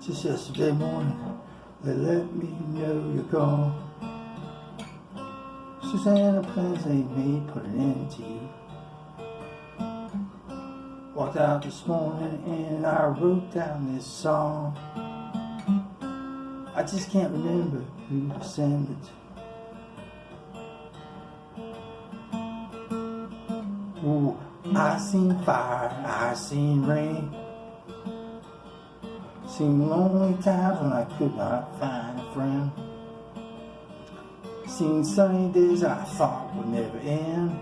Just yesterday morning, they let me know you're gone. Susanna, plans they made put an end to you. Walked out this morning and I wrote down this song. I just can't remember who to send it to. Ooh, I seen fire, I seen rain. Seen lonely times when I could not find a friend. Seen sunny days I thought would never end.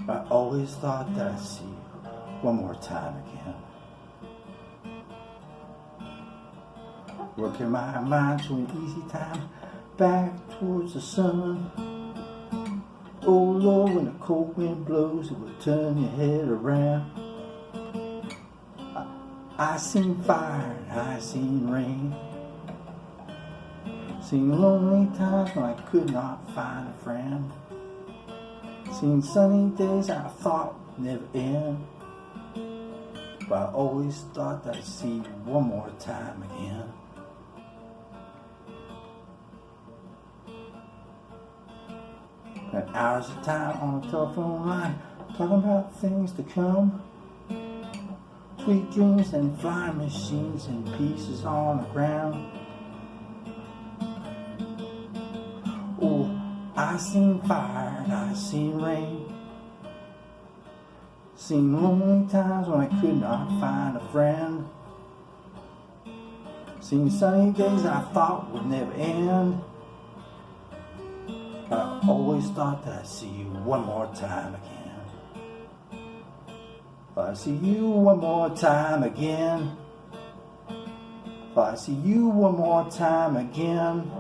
I always thought that I'd see you one more time again. Working my mind to an easy time back towards the sun. Oh Lord, when the cold wind blows, it will turn your head around. I seen fire and I seen rain. Seen lonely times when I could not find a friend. Seen sunny days I thought would never end. But I always thought that I'd see you one more time again. Spent hours of time on the telephone line talking about things to come. Sweet dreams and flying machines and pieces on the ground. Oh, I seen fire and I seen rain. Seen lonely times when I could not find a friend. Seen sunny days I thought would never end. But I always thought that I'd see you one more time again. If I see you one more time again. If I see you one more time again.